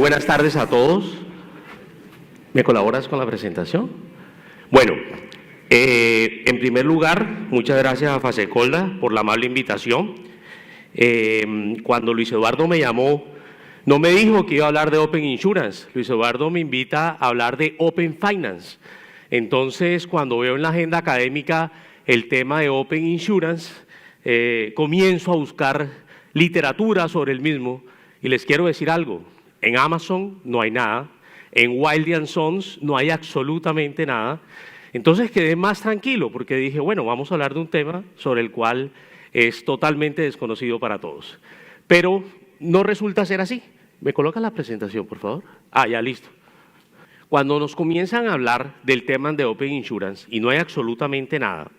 buenas tardes a todos. ¿Me colaboras con la presentación? Bueno, en primer lugar, muchas gracias a Fasecolda por la amable invitación. Cuando Luis Eduardo me llamó, no me dijo que iba a hablar de Open Insurance. Luis Eduardo me invita a hablar de Open Finance. Entonces, cuando veo en la agenda académica el tema de Open Insurance, comienzo a buscar literatura sobre el mismo y les quiero decir algo. En Amazon no hay nada, en Wiley & Sons no hay absolutamente nada. Entonces quedé más tranquilo porque dije, bueno, vamos a hablar de un tema sobre el cual es totalmente desconocido para todos. Pero no resulta ser así. ¿Me colocas la presentación, por favor? Ah, ya, listo. Cuando nos comienzan a hablar del tema de Open Insurance y no hay absolutamente nada,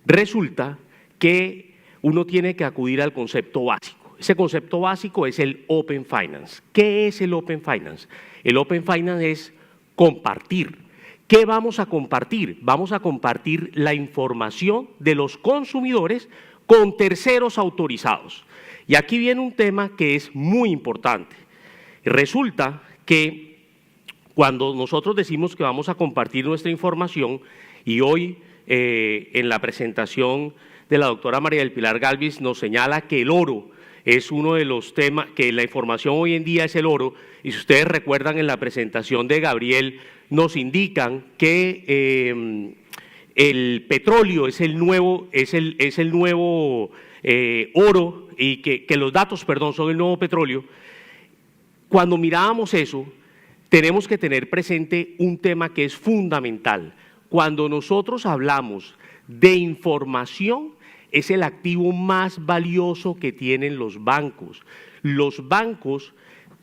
resulta que uno tiene que acudir al concepto básico. Ese concepto básico es el Open Finance. ¿Qué es el Open Finance? El Open Finance es compartir. ¿Qué vamos a compartir? Vamos a compartir la información de los consumidores con terceros autorizados. Y aquí viene un tema que es muy importante. Resulta que cuando nosotros decimos que vamos a compartir nuestra información, y hoy en la presentación de la doctora María del Pilar Galvis nos señala que el oro es uno de los temas, que la información hoy en día es el oro, y si ustedes recuerdan en la presentación de Gabriel, nos indican que el petróleo es el nuevo oro, y que los datos, perdón, son el nuevo petróleo. Cuando mirábamos eso, tenemos que tener presente un tema que es fundamental. Cuando nosotros hablamos de información, es el activo más valioso que tienen los bancos. Los bancos,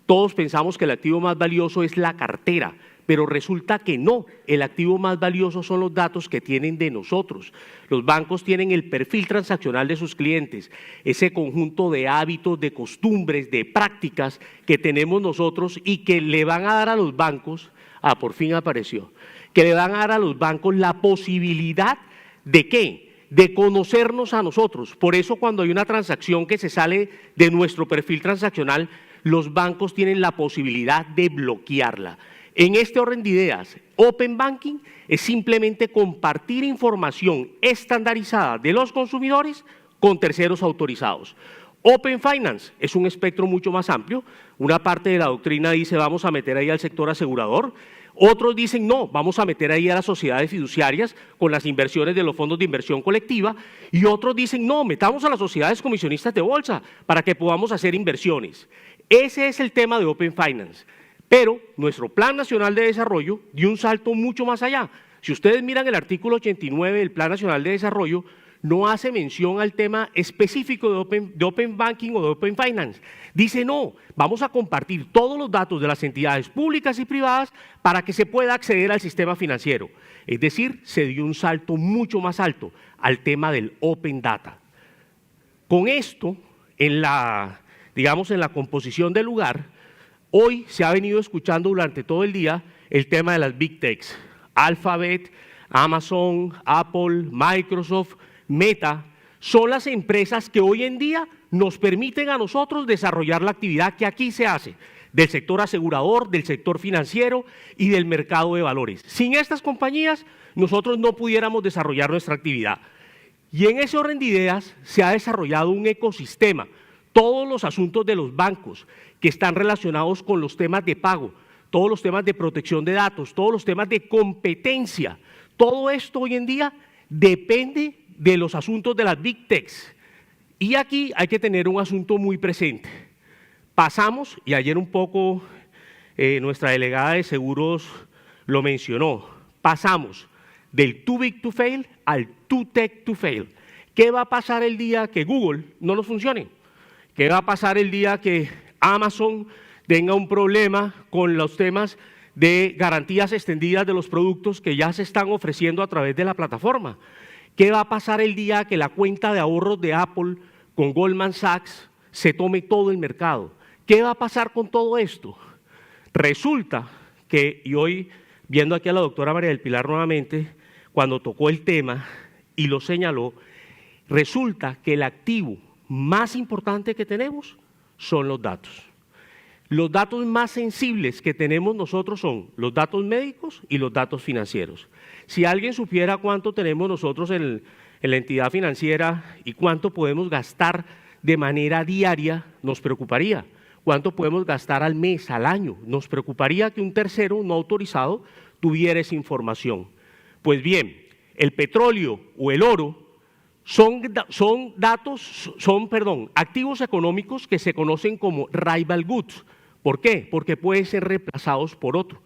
todos pensamos que el activo más valioso es la cartera, pero resulta que no, el activo más valioso son los datos que tienen de nosotros. Los bancos tienen el perfil transaccional de sus clientes, ese conjunto de hábitos, de costumbres, de prácticas que tenemos nosotros y que le van a dar a los bancos, por fin apareció, que le van a dar a los bancos la posibilidad de ¿qué? De conocernos a nosotros. Por eso cuando hay una transacción que se sale de nuestro perfil transaccional, los bancos tienen la posibilidad de bloquearla. En este orden de ideas, Open Banking es simplemente compartir información estandarizada de los consumidores con terceros autorizados. Open Finance es un espectro mucho más amplio. Una parte de la doctrina dice vamos a meter ahí al sector asegurador. Otros dicen no, vamos a meter ahí a las sociedades fiduciarias con las inversiones de los fondos de inversión colectiva, y otros dicen no, metamos a las sociedades comisionistas de bolsa para que podamos hacer inversiones. Ese es el tema de Open Finance, pero nuestro Plan Nacional de Desarrollo dio un salto mucho más allá. Si ustedes miran el artículo 89 del Plan Nacional de Desarrollo, no hace mención al tema específico de Open Banking o de Open Finance. Dice no, vamos a compartir todos los datos de las entidades públicas y privadas para que se pueda acceder al sistema financiero. Es decir, se dio un salto mucho más alto al tema del Open Data. Con esto, en la composición del lugar, hoy se ha venido escuchando durante todo el día el tema de las Big Techs, Alphabet, Amazon, Apple, Microsoft, Meta, son las empresas que hoy en día nos permiten a nosotros desarrollar la actividad que aquí se hace, del sector asegurador, del sector financiero y del mercado de valores. Sin estas compañías, nosotros no pudiéramos desarrollar nuestra actividad. Y en ese orden de ideas se ha desarrollado un ecosistema, todos los asuntos de los bancos que están relacionados con los temas de pago, todos los temas de protección de datos, todos los temas de competencia, todo esto hoy en día depende de los asuntos de las Big Techs. Y aquí hay que tener un asunto muy presente. Pasamos, y ayer un poco nuestra delegada de seguros lo mencionó, pasamos del too big to fail al too tech to fail. ¿Qué va a pasar el día que Google no nos funcione? ¿Qué va a pasar el día que Amazon tenga un problema con los temas de garantías extendidas de los productos que ya se están ofreciendo a través de la plataforma? ¿Qué va a pasar el día que la cuenta de ahorros de Apple con Goldman Sachs se tome todo el mercado? ¿Qué va a pasar con todo esto? Resulta que, y hoy viendo aquí a la doctora María del Pilar nuevamente, cuando tocó el tema y lo señaló, resulta que el activo más importante que tenemos son los datos. los datos más sensibles que tenemos nosotros son los datos médicos y los datos financieros. Si alguien supiera cuánto tenemos nosotros en la entidad financiera y cuánto podemos gastar de manera diaria, nos preocuparía. ¿Cuánto podemos gastar al mes, al año? Nos preocuparía que un tercero no autorizado tuviera esa información. Pues bien, el petróleo o el oro son activos económicos que se conocen como rival goods. ¿Por qué? Porque pueden ser reemplazados por otro.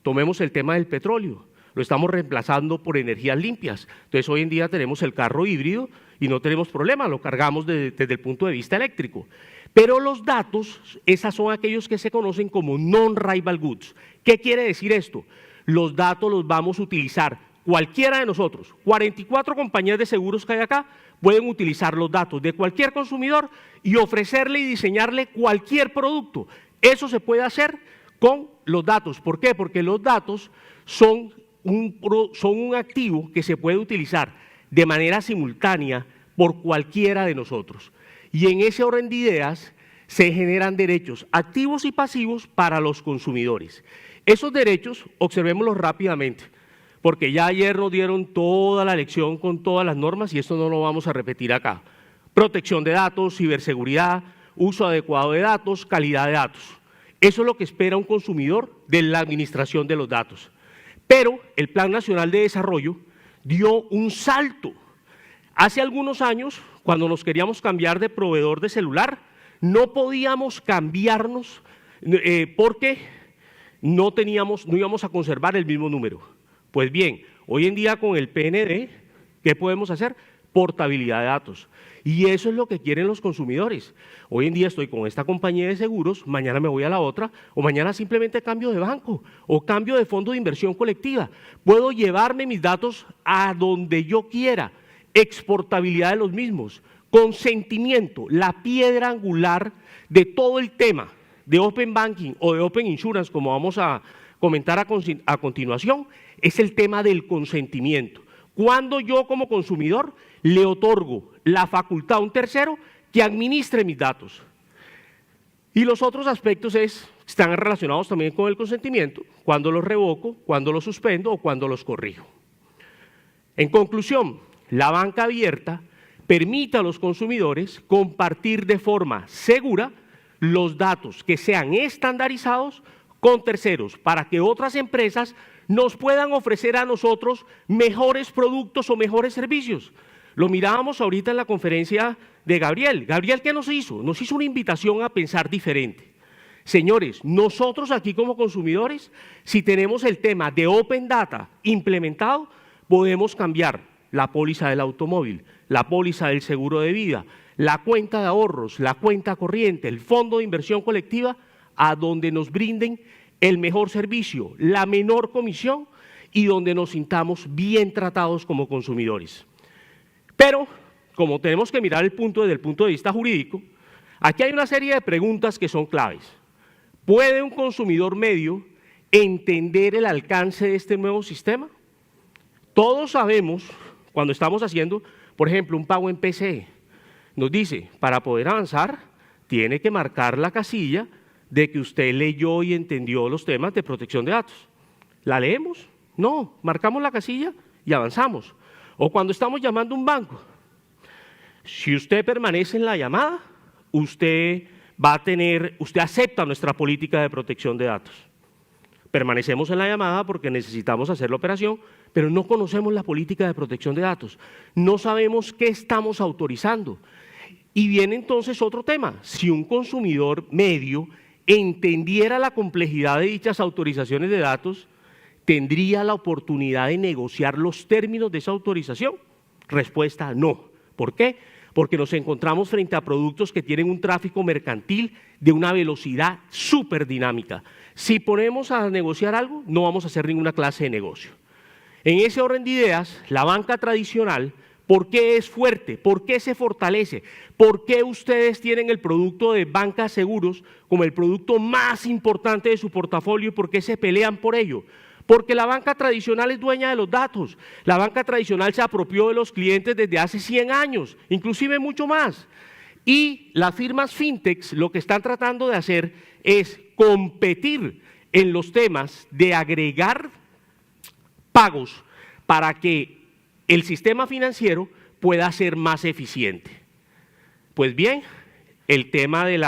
Tomemos el tema del petróleo, lo estamos reemplazando por energías limpias. Entonces hoy en día tenemos el carro híbrido y no tenemos problema, lo cargamos desde el punto de vista eléctrico. Pero los datos, esos son aquellos que se conocen como non-rival goods. ¿Qué quiere decir esto? Los datos los vamos a utilizar cualquiera de nosotros, 44 compañías de seguros que hay acá, pueden utilizar los datos de cualquier consumidor y ofrecerle y diseñarle cualquier producto. Eso se puede hacer con los datos. ¿Por qué? Porque los datos son un activo que se puede utilizar de manera simultánea por cualquiera de nosotros. Y en ese orden de ideas se generan derechos activos y pasivos para los consumidores. Esos derechos, observémoslos rápidamente, porque ya ayer nos dieron toda la lección con todas las normas y esto no lo vamos a repetir acá. Protección de datos, ciberseguridad, uso adecuado de datos, calidad de datos. Eso es lo que espera un consumidor de la administración de los datos. Pero el Plan Nacional de Desarrollo dio un salto. Hace algunos años, cuando nos queríamos cambiar de proveedor de celular, no podíamos cambiarnos porque no íbamos a conservar el mismo número. Pues bien, hoy en día con el PND, ¿qué podemos hacer? Portabilidad de datos. Y eso es lo que quieren los consumidores. Hoy en día estoy con esta compañía de seguros, mañana me voy a la otra, o mañana simplemente cambio de banco, o cambio de fondo de inversión colectiva. Puedo llevarme mis datos a donde yo quiera, exportabilidad de los mismos, consentimiento, la piedra angular de todo el tema de Open Banking o de Open Insurance, como vamos a comentar a continuación, es el tema del consentimiento. Cuando yo como consumidor le otorgo la facultad a un tercero que administre mis datos. Y los otros aspectos están relacionados también con el consentimiento, cuando los revoco, cuando los suspendo o cuando los corrijo. En conclusión, la banca abierta permite a los consumidores compartir de forma segura los datos que sean estandarizados con terceros para que otras empresas nos puedan ofrecer a nosotros mejores productos o mejores servicios. Lo mirábamos ahorita en la conferencia de Gabriel. Gabriel, ¿qué nos hizo? Nos hizo una invitación a pensar diferente. Señores, nosotros aquí como consumidores, si tenemos el tema de Open Data implementado, podemos cambiar la póliza del automóvil, la póliza del seguro de vida, la cuenta de ahorros, la cuenta corriente, el fondo de inversión colectiva, a donde nos brinden el mejor servicio, la menor comisión y donde nos sintamos bien tratados como consumidores. Pero, como tenemos que mirar desde el punto de vista jurídico, aquí hay una serie de preguntas que son claves. ¿Puede un consumidor medio entender el alcance de este nuevo sistema? Todos sabemos, cuando estamos haciendo, por ejemplo, un pago en PCE, nos dice, para poder avanzar, tiene que marcar la casilla de que usted leyó y entendió los temas de protección de datos. ¿La leemos? No, marcamos la casilla y avanzamos. O cuando estamos llamando a un banco, si usted permanece en la llamada, usted acepta nuestra política de protección de datos. Permanecemos en la llamada porque necesitamos hacer la operación, pero no conocemos la política de protección de datos. No sabemos qué estamos autorizando. Y viene entonces otro tema. Si un consumidor medio entendiera la complejidad de dichas autorizaciones de datos, ¿tendría la oportunidad de negociar los términos de esa autorización? Respuesta, no. ¿Por qué? Porque nos encontramos frente a productos que tienen un tráfico mercantil de una velocidad súper dinámica. Si ponemos a negociar algo, no vamos a hacer ninguna clase de negocio. En ese orden de ideas, la banca tradicional, ¿por qué es fuerte? ¿Por qué se fortalece? ¿Por qué ustedes tienen el producto de banca seguros como el producto más importante de su portafolio y por qué se pelean por ello? Porque la banca tradicional es dueña de los datos. La banca tradicional se apropió de los clientes desde hace 100 años, inclusive mucho más. Y las firmas fintechs lo que están tratando de hacer es competir en los temas de agregar pagos para que el sistema financiero pueda ser más eficiente. Pues bien, el tema del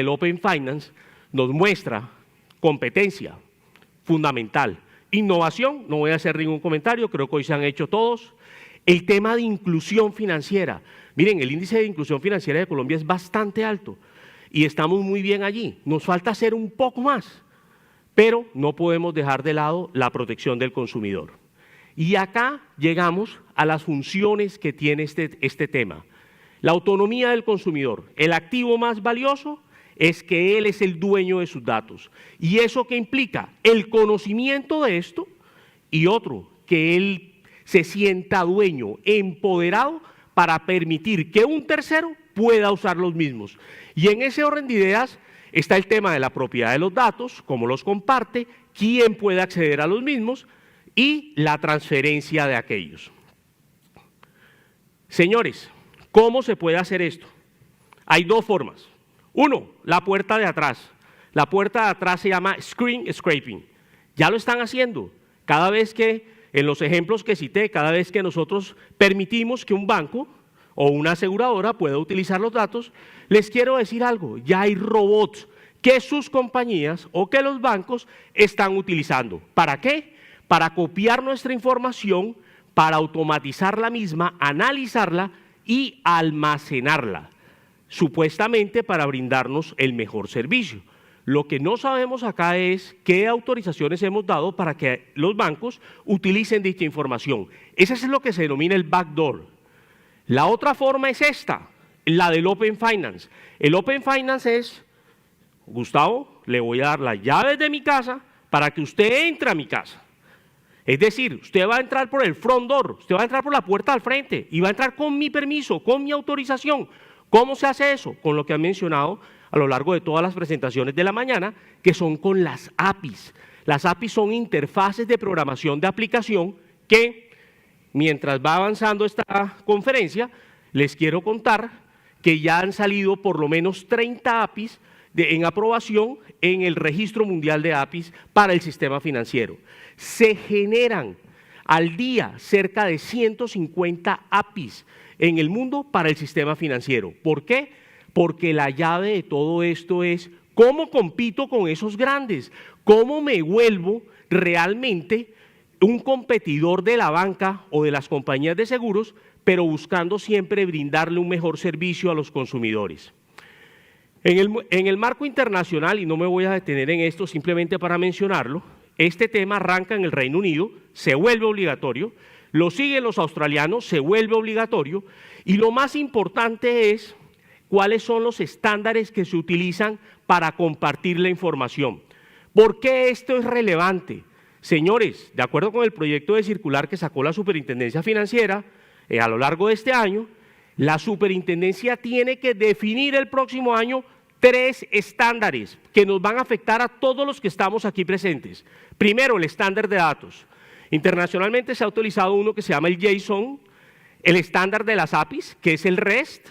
Open Finance nos muestra competencia fundamental. Innovación, no voy a hacer ningún comentario, creo que hoy se han hecho todos. El tema de inclusión financiera. Miren, el índice de inclusión financiera de Colombia es bastante alto y estamos muy bien allí. Nos falta hacer un poco más, pero no podemos dejar de lado la protección del consumidor. Y acá llegamos a las funciones que tiene este tema. La autonomía del consumidor. El activo más valioso es que él es el dueño de sus datos. ¿Y eso qué implica? El conocimiento de esto y otro, que él se sienta dueño, empoderado para permitir que un tercero pueda usar los mismos. Y en ese orden de ideas está el tema de la propiedad de los datos, cómo los comparte, quién puede acceder a los mismos y la transferencia de aquellos. Señores, ¿cómo se puede hacer esto? Hay dos formas. Uno, la puerta de atrás. La puerta de atrás se llama screen scraping. Ya lo están haciendo. Cada vez que, en los ejemplos que cité, cada vez que nosotros permitimos que un banco o una aseguradora pueda utilizar los datos, les quiero decir algo, ya hay robots que sus compañías o que los bancos están utilizando. ¿Para qué? Para copiar nuestra información, para automatizar la misma, analizarla y almacenarla, supuestamente para brindarnos el mejor servicio. Lo que no sabemos acá es qué autorizaciones hemos dado para que los bancos utilicen dicha información. Ese es lo que se denomina el backdoor. La otra forma es esta, la del Open Finance. El Open Finance es, Gustavo, le voy a dar las llaves de mi casa para que usted entre a mi casa. Es decir, usted va a entrar por el front door, usted va a entrar por la puerta al frente y va a entrar con mi permiso, con mi autorización. ¿Cómo se hace eso? Con lo que han mencionado a lo largo de todas las presentaciones de la mañana, que son con las APIs. Las APIs son interfaces de programación de aplicación que, mientras va avanzando esta conferencia, les quiero contar que ya han salido por lo menos 30 APIs en aprobación en el Registro Mundial de APIs para el sistema financiero. Se generan al día cerca de 150 APIs en el mundo para el sistema financiero. ¿Por qué? Porque la llave de todo esto es cómo compito con esos grandes, cómo me vuelvo realmente un competidor de la banca o de las compañías de seguros, pero buscando siempre brindarle un mejor servicio a los consumidores. En el marco internacional, y no me voy a detener en esto simplemente para mencionarlo, este tema arranca en el Reino Unido, se vuelve obligatorio, lo siguen los australianos, se vuelve obligatorio, y lo más importante es cuáles son los estándares que se utilizan para compartir la información. ¿Por qué esto es relevante? Señores, de acuerdo con el proyecto de circular que sacó la Superintendencia Financiera a lo largo de este año, la Superintendencia tiene que definir el próximo año 3 estándares que nos van a afectar a todos los que estamos aquí presentes. Primero, el estándar de datos. Internacionalmente se ha utilizado uno que se llama el JSON, el estándar de las APIs, que es el REST,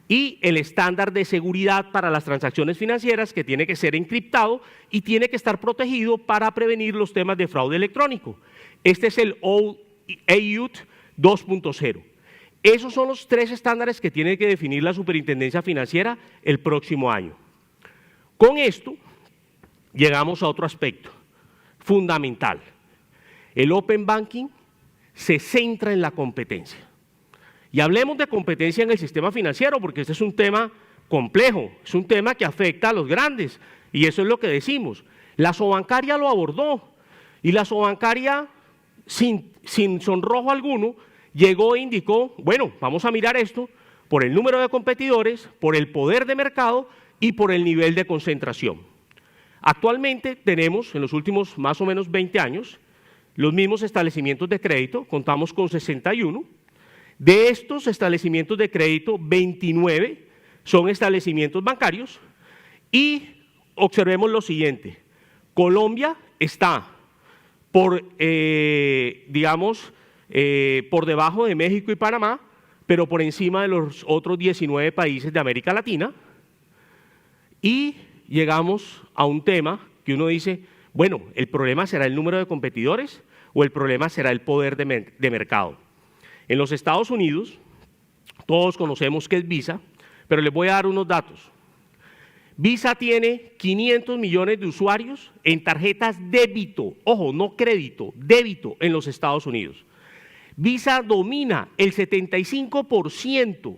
y el estándar de seguridad para las transacciones financieras, que tiene que ser encriptado y tiene que estar protegido para prevenir los temas de fraude electrónico. Este es el OAuth 2.0. Esos son los 3 estándares que tiene que definir la Superintendencia Financiera el próximo año. Con esto llegamos a otro aspecto fundamental. El Open Banking se centra en la competencia. Y hablemos de competencia en el sistema financiero, porque este es un tema complejo, es un tema que afecta a los grandes, y eso es lo que decimos. La Sobancaria lo abordó, y la Sobancaria, sin sonrojo alguno, llegó e indicó, bueno, vamos a mirar esto por el número de competidores, por el poder de mercado y por el nivel de concentración. Actualmente tenemos, en los últimos más o menos 20 años, los mismos establecimientos de crédito, contamos con 61. De estos establecimientos de crédito, 29 son establecimientos bancarios y observemos lo siguiente. Colombia está por debajo de México y Panamá, pero por encima de los otros 19 países de América Latina. Y llegamos a un tema que uno dice, bueno, ¿el problema será el número de competidores o el problema será el poder de mercado? En los Estados Unidos, todos conocemos qué es Visa, pero les voy a dar unos datos. Visa tiene 500 millones de usuarios en tarjetas débito, ojo, no crédito, débito en los Estados Unidos. Visa domina el 75%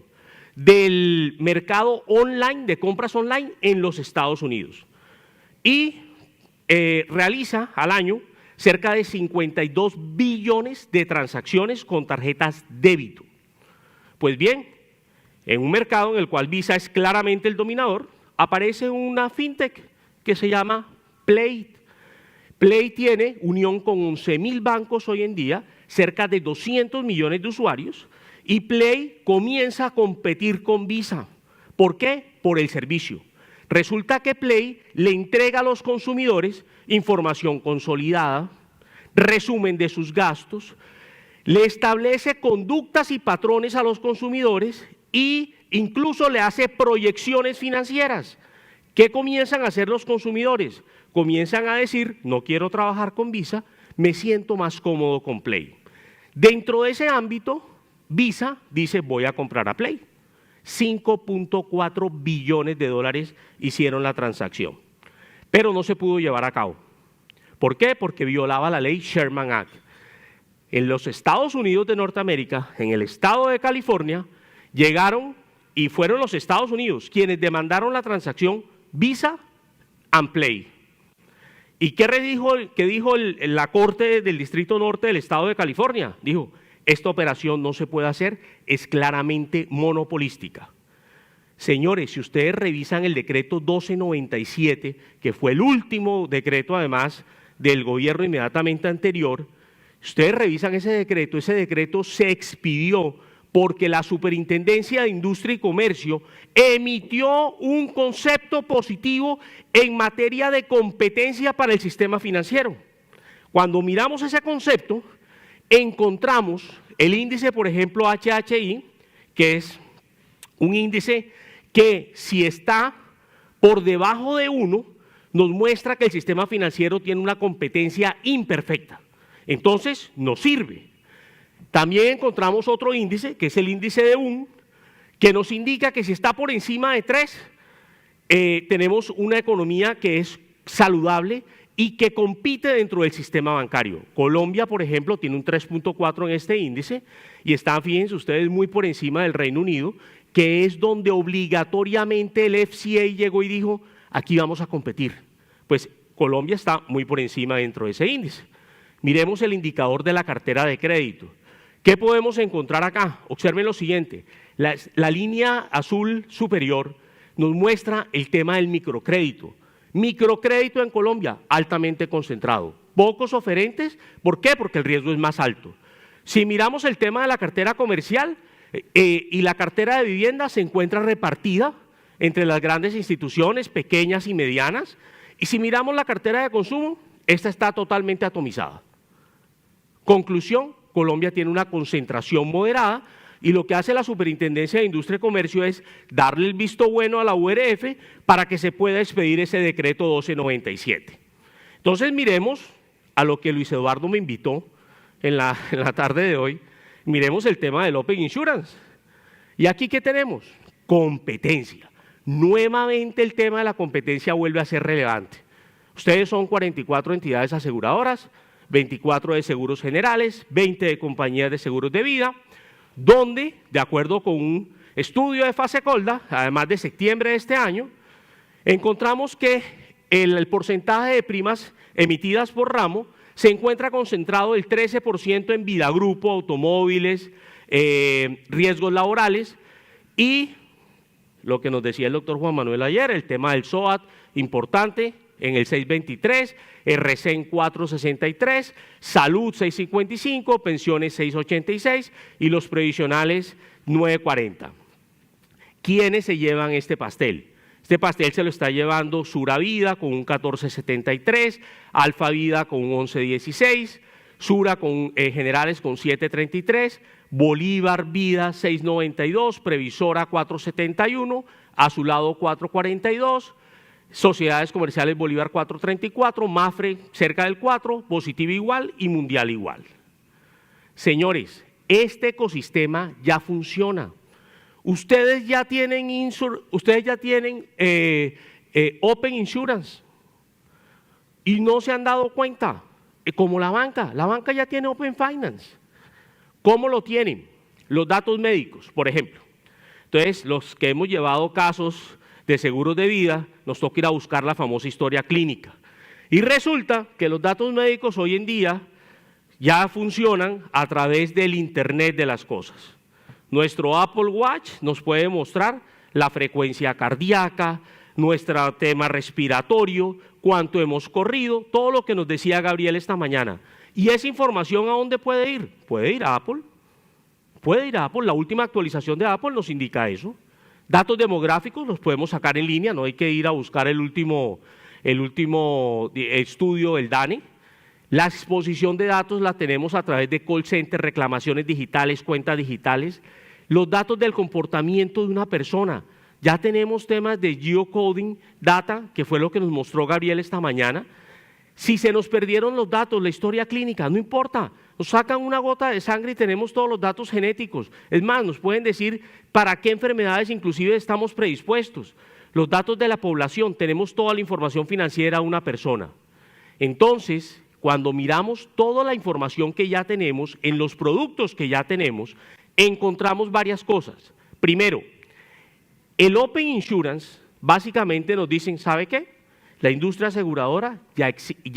del mercado online, de compras online en los Estados Unidos. Y realiza al año cerca de 52 billones de transacciones con tarjetas débito. Pues bien, en un mercado en el cual Visa es claramente el dominador, aparece una fintech que se llama Play. Play tiene unión con 11.000 bancos hoy en día, cerca de 200 millones de usuarios, y Play comienza a competir con Visa. ¿Por qué? Por el servicio. Resulta que Play le entrega a los consumidores información consolidada, resumen de sus gastos, le establece conductas y patrones a los consumidores e incluso le hace proyecciones financieras. ¿Qué comienzan a hacer los consumidores? Comienzan a decir, no quiero trabajar con Visa, me siento más cómodo con Play. Dentro de ese ámbito, Visa dice, voy a comprar a Play. 5.4 billones de dólares hicieron la transacción, pero no se pudo llevar a cabo. ¿Por qué? Porque violaba la ley Sherman Act. En los Estados Unidos de Norteamérica, en el estado de California, llegaron y fueron los Estados Unidos quienes demandaron la transacción Visa and Play. ¿Y qué dijo la Corte del Distrito Norte del estado de California? Dijo, esta operación no se puede hacer, es claramente monopolística. Señores, si ustedes revisan el decreto 1297, que fue el último decreto además del gobierno inmediatamente anterior, ustedes revisan ese decreto se expidió porque la Superintendencia de Industria y Comercio emitió un concepto positivo en materia de competencia para el sistema financiero. Cuando miramos ese concepto, encontramos el índice, por ejemplo, HHI, que es un índice que si está por debajo de 1, nos muestra que el sistema financiero tiene una competencia imperfecta. Entonces, nos sirve. También encontramos otro índice, que es el índice de UN, que nos indica que si está por encima de 3, tenemos una economía que es saludable y que compite dentro del sistema bancario. Colombia, por ejemplo, tiene un 3.4 en este índice y está, fíjense ustedes, muy por encima del Reino Unido, que es donde obligatoriamente el FCA llegó y dijo, aquí vamos a competir. Pues Colombia está muy por encima dentro de ese índice. Miremos el indicador de la cartera de crédito. ¿Qué podemos encontrar acá? Observen lo siguiente, la línea azul superior nos muestra el tema del microcrédito. Microcrédito en Colombia, altamente concentrado. Pocos oferentes, ¿por qué? Porque el riesgo es más alto. Si miramos el tema de la cartera comercial y la cartera de vivienda se encuentra repartida entre las grandes instituciones, pequeñas y medianas. Y si miramos la cartera de consumo, esta está totalmente atomizada. Conclusión, Colombia tiene una concentración moderada y lo que hace la Superintendencia de Industria y Comercio es darle el visto bueno a la URF para que se pueda expedir ese decreto 1297. Entonces miremos a lo que Luis Eduardo me invitó en la tarde de hoy, miremos el tema del Open Insurance. ¿Y aquí qué tenemos? Competencia. Nuevamente el tema de la competencia vuelve a ser relevante. Ustedes son 44 entidades aseguradoras, 24 de seguros generales, 20 de compañías de seguros de vida, donde, de acuerdo con un estudio de Fasecolda, además de septiembre de este año, encontramos que el porcentaje de primas emitidas por ramo se encuentra concentrado el 13% en vida grupo, automóviles, riesgos laborales y lo que nos decía el doctor Juan Manuel ayer, el tema del SOAT, importante, en el 623, RCEN 463, salud 655, pensiones 686 y los previsionales 940. ¿Quiénes se llevan este pastel? Este pastel se lo está llevando Sura Vida con un 1473, Alfa Vida con un 1116, Sura con generales con 733, Bolívar Vida 692, Previsora 471, Azulado 442, Sociedades Comerciales Bolívar 434, Mafre cerca del 4, Positivo igual y Mundial igual. Señores, este ecosistema ya funciona. Ustedes ya tienen Open Insurance y no se han dado cuenta, como la banca ya tiene Open Finance. ¿Cómo lo tienen? Los datos médicos, por ejemplo. Entonces, los que hemos llevado casos de seguros de vida, nos toca ir a buscar la famosa historia clínica. Y resulta que los datos médicos hoy en día ya funcionan a través del Internet de las cosas. Nuestro Apple Watch nos puede mostrar la frecuencia cardíaca, nuestro tema respiratorio, cuánto hemos corrido, todo lo que nos decía Gabriel esta mañana. ¿Y esa información a dónde puede ir? Puede ir a Apple. Puede ir a Apple. La última actualización de Apple nos indica eso. Datos demográficos los podemos sacar en línea, no hay que ir a buscar el último estudio del DANE. La exposición de datos la tenemos a través de call center, reclamaciones digitales, cuentas digitales. Los datos del comportamiento de una persona. Ya tenemos temas de geocoding data, que fue lo que nos mostró Gabriel esta mañana. Si se nos perdieron los datos, la historia clínica, no importa. Nos sacan una gota de sangre y tenemos todos los datos genéticos. Es más, nos pueden decir para qué enfermedades inclusive estamos predispuestos. Los datos de la población, tenemos toda la información financiera de una persona. Entonces, cuando miramos toda la información que ya tenemos, en los productos que ya tenemos, encontramos varias cosas. Primero, el Open Insurance, básicamente nos dicen, ¿sabe qué? La industria aseguradora ya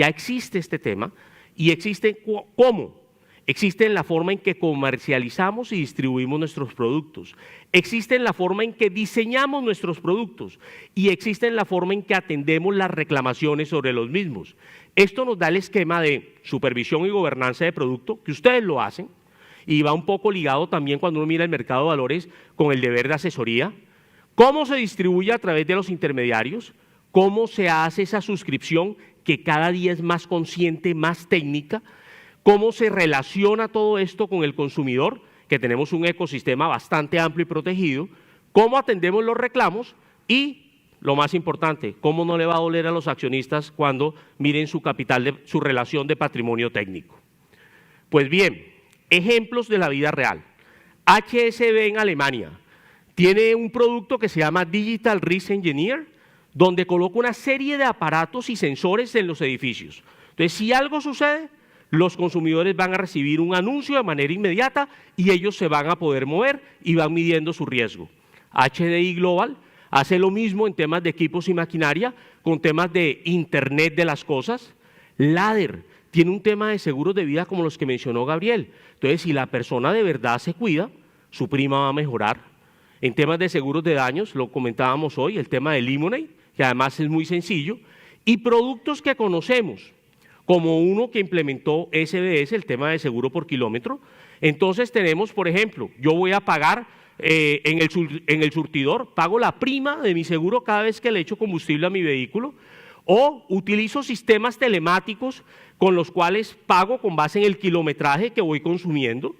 existe este tema y existe ¿cómo? Existe en la forma en que comercializamos y distribuimos nuestros productos, existe en la forma en que diseñamos nuestros productos y existe en la forma en que atendemos las reclamaciones sobre los mismos. Esto nos da el esquema de supervisión y gobernanza de producto, que ustedes lo hacen, y va un poco ligado también cuando uno mira el mercado de valores con el deber de asesoría, cómo se distribuye a través de los intermediarios, cómo se hace esa suscripción que cada día es más consciente, más técnica, cómo se relaciona todo esto con el consumidor, que tenemos un ecosistema bastante amplio y protegido, cómo atendemos los reclamos y, lo más importante, cómo no le va a doler a los accionistas cuando miren su capital, su relación de patrimonio técnico. Pues bien, ejemplos de la vida real. HSB en Alemania tiene un producto que se llama Digital Risk Engineer, donde coloca una serie de aparatos y sensores en los edificios. Entonces, si algo sucede, los consumidores van a recibir un anuncio de manera inmediata y ellos se van a poder mover y van midiendo su riesgo. HDI Global hace lo mismo en temas de equipos y maquinaria, con temas de Internet de las cosas. Ladder tiene un tema de seguros de vida como los que mencionó Gabriel. Entonces, si la persona de verdad se cuida, su prima va a mejorar. En temas de seguros de daños, lo comentábamos hoy, el tema de Lemonade, que además es muy sencillo, y productos que conocemos, como uno que implementó SBS, el tema de seguro por kilómetro. Entonces tenemos, por ejemplo, yo voy a pagar en el surtidor, pago la prima de mi seguro cada vez que le echo combustible a mi vehículo, o utilizo sistemas telemáticos con los cuales pago con base en el kilometraje que voy consumiendo,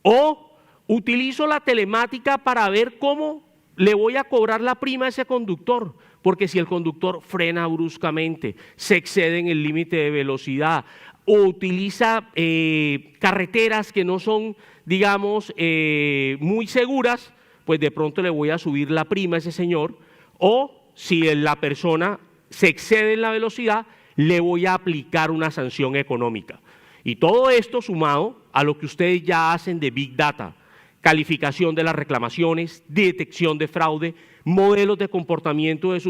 o utilizo la telemática para ver cómo le voy a cobrar la prima a ese conductor, porque si el conductor frena bruscamente, se excede en el límite de velocidad o utiliza carreteras que no son, digamos, muy seguras, pues de pronto le voy a subir la prima a ese señor, o si la persona se excede en la velocidad, le voy a aplicar una sanción económica. Y todo esto sumado a lo que ustedes ya hacen de Big Data, calificación de las reclamaciones, detección de fraude, modelos de comportamiento de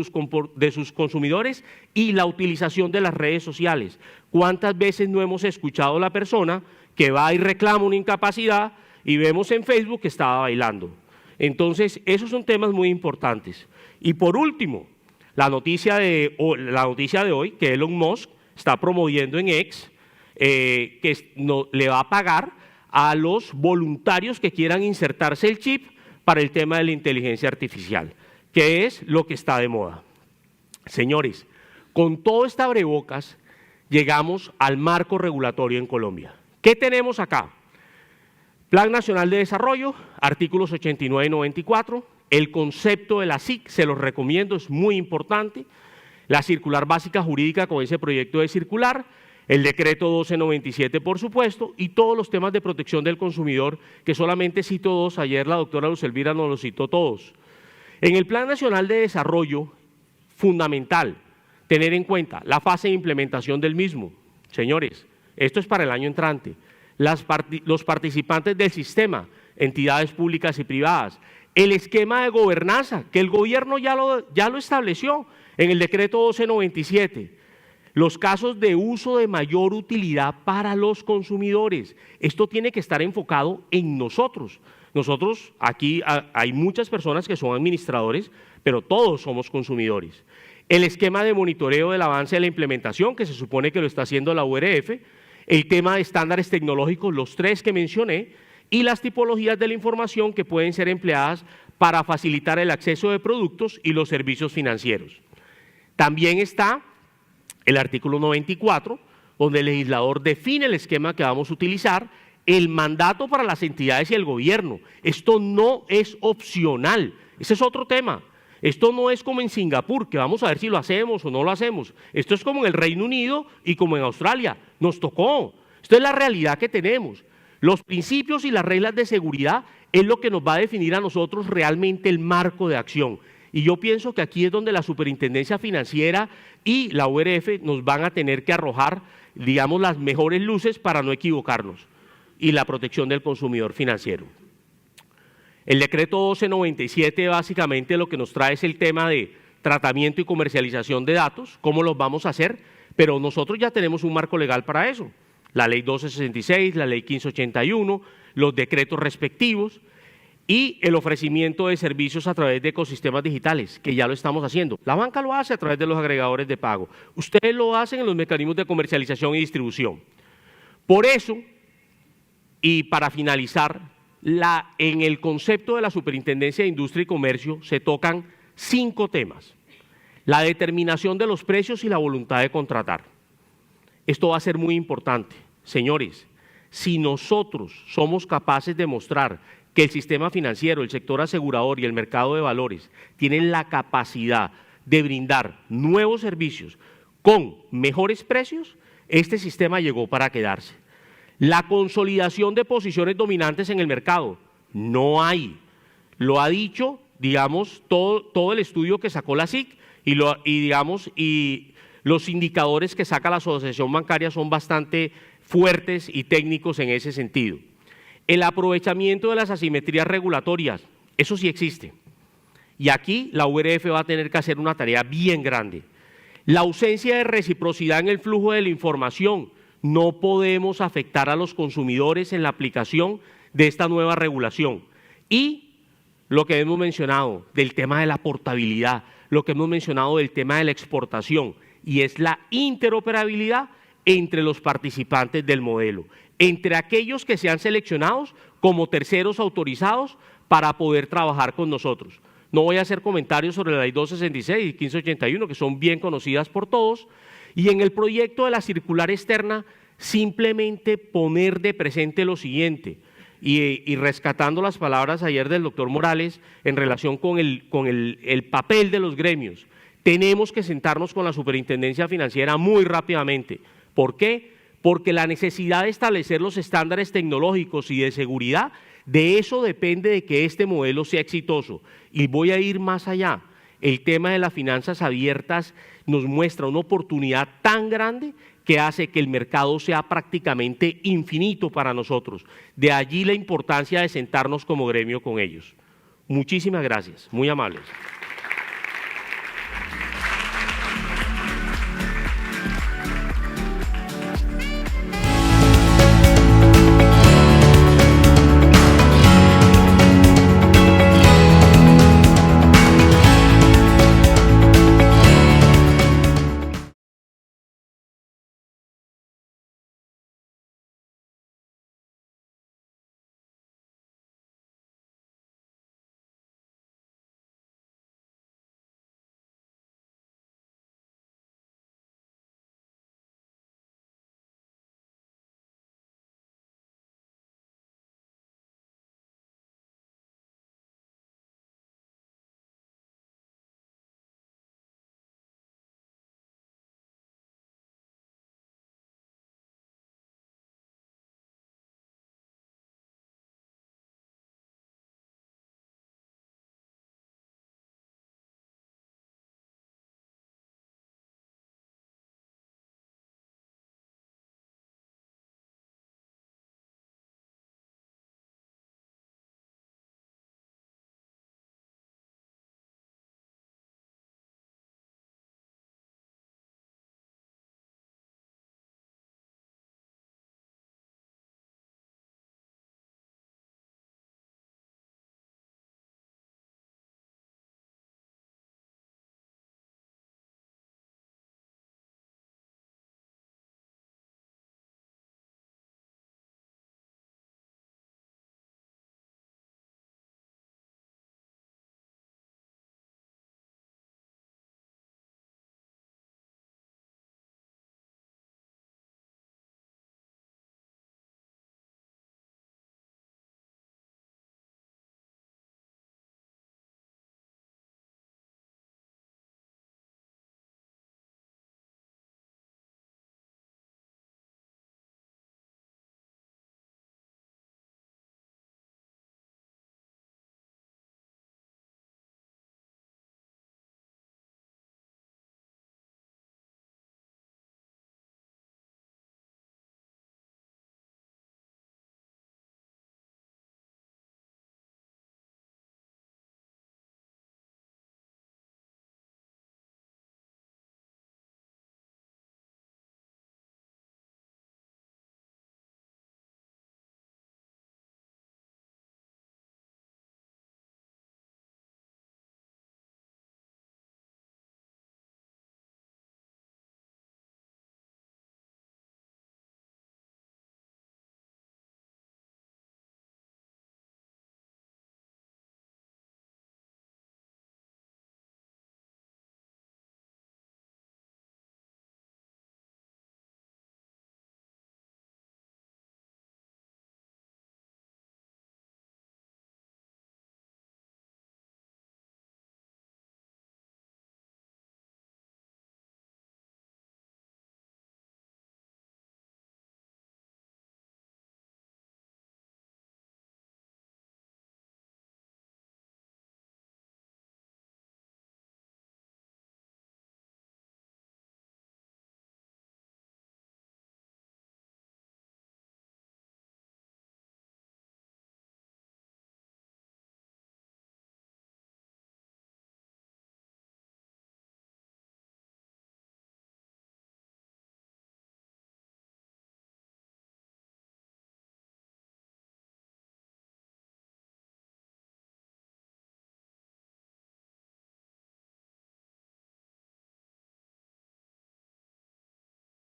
sus consumidores y la utilización de las redes sociales. ¿Cuántas veces no hemos escuchado a la persona que va y reclama una incapacidad y vemos en Facebook que estaba bailando? Entonces, esos son temas muy importantes. Y por último, la noticia de hoy, que Elon Musk está promoviendo en X, le va a pagar a los voluntarios que quieran insertarse el chip para el tema de la inteligencia artificial, que es lo que está de moda. Señores, con todo este abrebocas llegamos al marco regulatorio en Colombia. ¿Qué tenemos acá? Plan Nacional de Desarrollo, artículos 89 y 94, el concepto de la SIC, se los recomiendo, es muy importante. la circular básica jurídica con ese proyecto de circular, el decreto 1297, por supuesto, y todos los temas de protección del consumidor, que solamente cito dos, ayer la doctora Luz Elvira nos los citó todos. En el Plan Nacional de Desarrollo, fundamental tener en cuenta la fase de implementación del mismo. Señores, esto es para el año entrante. Los participantes del sistema, entidades públicas y privadas, el esquema de gobernanza, que el gobierno ya lo estableció en el decreto 1297, los casos de uso de mayor utilidad para los consumidores. Esto tiene que estar enfocado en nosotros. Nosotros, aquí hay muchas personas que son administradores, pero todos somos consumidores. El esquema de monitoreo del avance de la implementación, que se supone que lo está haciendo la URF, el tema de estándares tecnológicos, los tres que mencioné, y las tipologías de la información que pueden ser empleadas para facilitar el acceso de productos y los servicios financieros. También está el artículo 94, donde el legislador define el esquema que vamos a utilizar, el mandato para las entidades y el gobierno. Esto no es opcional, ese es otro tema. Esto no es como en Singapur, que vamos a ver si lo hacemos o no lo hacemos. Esto es como en el Reino Unido y como en Australia. Nos tocó. Esto es la realidad que tenemos. Los principios y las reglas de seguridad es lo que nos va a definir a nosotros realmente el marco de acción. Y yo pienso que aquí es donde la Superintendencia Financiera y la URF nos van a tener que arrojar, digamos, las mejores luces para no equivocarnos, y la protección del consumidor financiero. El decreto 1297 básicamente lo que nos trae es el tema de tratamiento y comercialización de datos, cómo los vamos a hacer, pero nosotros ya tenemos un marco legal para eso. La ley 1266, la ley 1581, los decretos respectivos, y el ofrecimiento de servicios a través de ecosistemas digitales, que ya lo estamos haciendo. La banca lo hace a través de los agregadores de pago. Ustedes lo hacen en los mecanismos de comercialización y distribución. Por eso, y para finalizar, en el concepto de la Superintendencia de Industria y Comercio se tocan 5 temas. La determinación de los precios y la voluntad de contratar. Esto va a ser muy importante. Señores, si nosotros somos capaces de mostrar que el sistema financiero, el sector asegurador y el mercado de valores tienen la capacidad de brindar nuevos servicios con mejores precios, este sistema llegó para quedarse. La consolidación de posiciones dominantes en el mercado, no hay. Lo ha dicho, digamos, todo el estudio que sacó la SIC y los indicadores que saca la Asociación Bancaria son bastante fuertes y técnicos en ese sentido. El aprovechamiento de las asimetrías regulatorias, eso sí existe. Y aquí la URF va a tener que hacer una tarea bien grande. La ausencia de reciprocidad en el flujo de la información. No podemos afectar a los consumidores en la aplicación de esta nueva regulación. Y lo que hemos mencionado del tema de la portabilidad, lo que hemos mencionado del tema de la exportación, y es la interoperabilidad entre los participantes del modelo, entre aquellos que sean seleccionados como terceros autorizados para poder trabajar con nosotros. No voy a hacer comentarios sobre la ley 266 y 1581, que son bien conocidas por todos, y en el proyecto de la circular externa, simplemente poner de presente lo siguiente, y rescatando las palabras ayer del doctor Morales en relación con el papel de los gremios, tenemos que sentarnos con la Superintendencia Financiera muy rápidamente. ¿Por qué? Porque la necesidad de establecer los estándares tecnológicos y de seguridad, de eso depende de que este modelo sea exitoso. Y voy a ir más allá. El tema de las finanzas abiertas nos muestra una oportunidad tan grande que hace que el mercado sea prácticamente infinito para nosotros. De allí la importancia de sentarnos como gremio con ellos. Muchísimas gracias, muy amables.